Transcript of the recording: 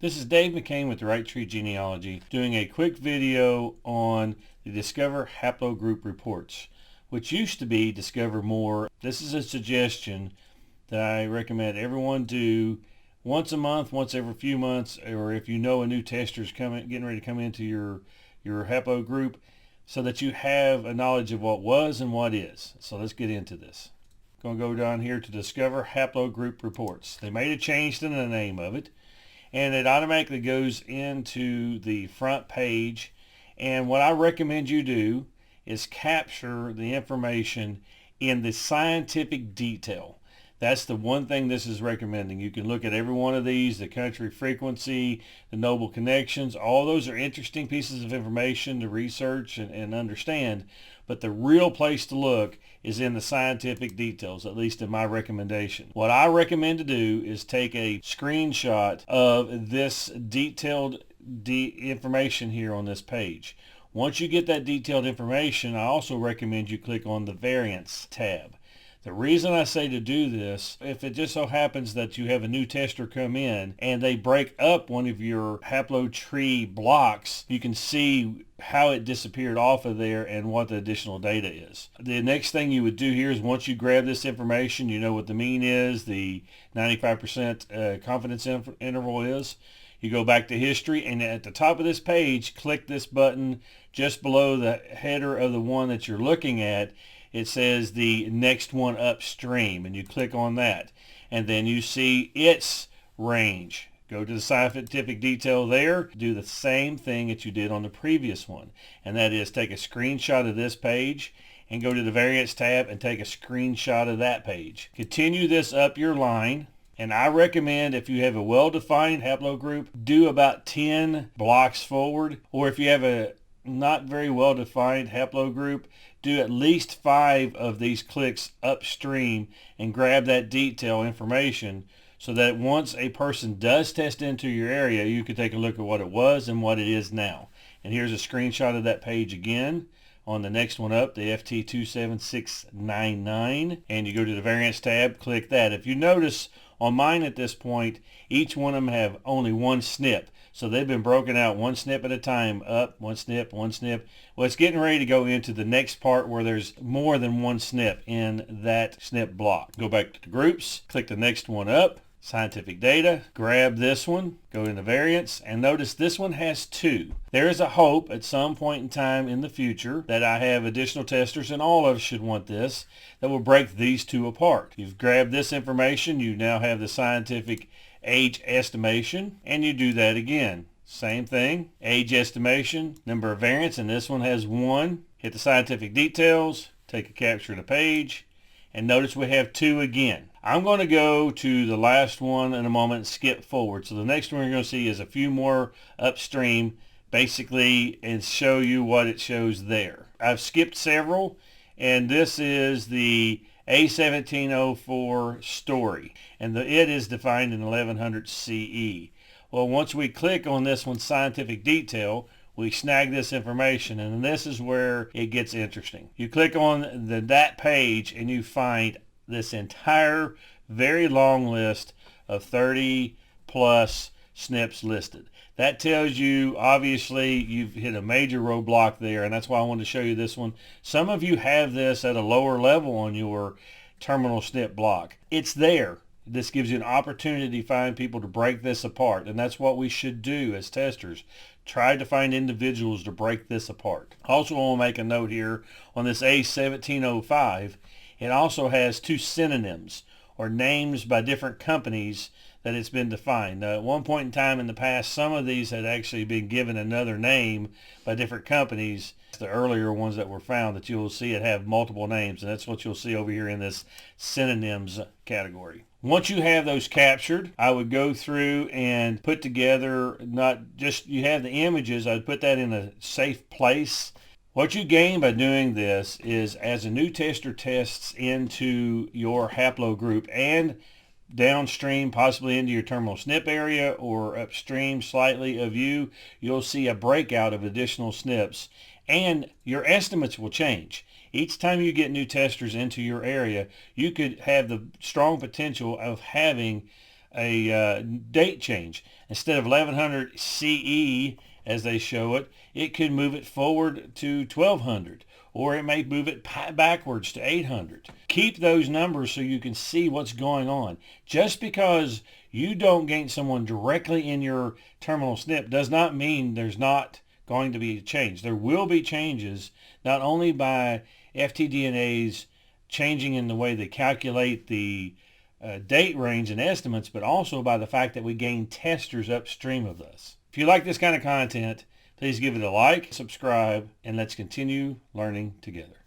This is Dave McCain with the Right Tree Genealogy doing a quick video on the Discover Haplogroup Reports, which used to be Discover More. This is a suggestion that I recommend everyone do once a month, once every few months, or if you know a new tester is getting ready to come into your haplogroup, so that you have a knowledge of what was and what is. So let's get into this. I'm going to go down here to Discover Haplogroup Reports. They made a change to the name of it, and it automatically goes into the front page. And what I recommend you do is capture the information in the scientific detail. That's the one thing this is recommending. You can look at every one of these, the country frequency, the noble connections. All those are interesting pieces of information to research and understand. But the real place to look is in the scientific details, at least in my recommendation. What I recommend to do is take a screenshot of this detailed information here on this page. Once you get that detailed information, I also recommend you click on the Variants tab. The reason I say to do this, if it just so happens that you have a new tester come in and they break up one of your haplotree blocks, you can see how it disappeared off of there and what the additional data is. The next thing you would do here is, once you grab this information, you know what the mean is, the 95% confidence interval is. You go back to history, and at the top of this page, click this button just below the header of the one that you're looking at. It says the next one upstream, and you click on that, and then you see its range. Go to the scientific detail there, do the same thing that you did on the previous one, and that is take a screenshot of this page and go to the Variants tab and take a screenshot of that page. Continue this up your line, and I recommend, if you have a well-defined haplogroup, do about 10 blocks forward, or if you have a not very well-defined haplogroup, do at least 5 of these clicks upstream and grab that detail information, so that once a person does test into your area, you can take a look at what it was and what it is now. And here's a screenshot of that page again. On the next one up, the FT27699, and you go to the Variants tab, click that. If you notice, on mine at this point, each one of them have only one SNP. So they've been broken out one SNP at a time, up, one SNP, one SNP. Well, it's getting ready to go into the next part where there's more than one SNP in that SNP block. Go back to the groups, click the next one up, scientific data, grab this one, go into variants, and notice this one has 2. There is a hope at some point in time in the future that I have additional testers, and all of us should want this, that will break these 2 apart. You've grabbed this information, you now have the scientific age estimation, and you do that again. Same thing, age estimation, number of variants, and this one has 1. Hit the scientific details, take a capture of the page, and notice we have 2 again. I'm going to go to the last one in a moment and skip forward. So the next one you're going to see is a few more upstream, basically, and show you what it shows there. I've skipped several, and this is the A1704 story, and it is defined in 1100 CE. Well, once we click on this one, scientific detail, we snag this information, and this is where it gets interesting. You click on that page and you find this entire very long list of 30 plus SNPs listed. That tells you, obviously, you've hit a major roadblock there, and that's why I wanted to show you this one. Some of you have this at a lower level on your terminal SNP block. It's there. This gives you an opportunity to find people to break this apart, and that's what we should do as testers. Try to find individuals to break this apart. Also, I want to make a note here on this A1705. It also has 2 synonyms, or names by different companies that it's been defined. At one point in time in the past, some of these had actually been given another name by different companies. The earlier ones that were found, that you'll see it have multiple names, and that's what you'll see over here in this synonyms category. Once you have those captured, I would go through and put together, not just you have the images, I'd put that in a safe place. What you gain by doing this is, as a new tester tests into your haplogroup and downstream, possibly into your terminal SNP area, or upstream slightly of you, you'll see a breakout of additional SNPs, and your estimates will change. Each time you get new testers into your area, you could have the strong potential of having a date change. Instead of 1100 CE as they show it, it could move it forward to 1200, or it may move it backwards to 800. Keep those numbers so you can see what's going on. Just because you don't gain someone directly in your terminal SNP does not mean there's not going to be a change. There will be changes, not only by FTDNA's changing in the way they calculate the date range and estimates, but also by the fact that we gain testers upstream of this. If you like this kind of content, please give it a like, subscribe, and let's continue learning together.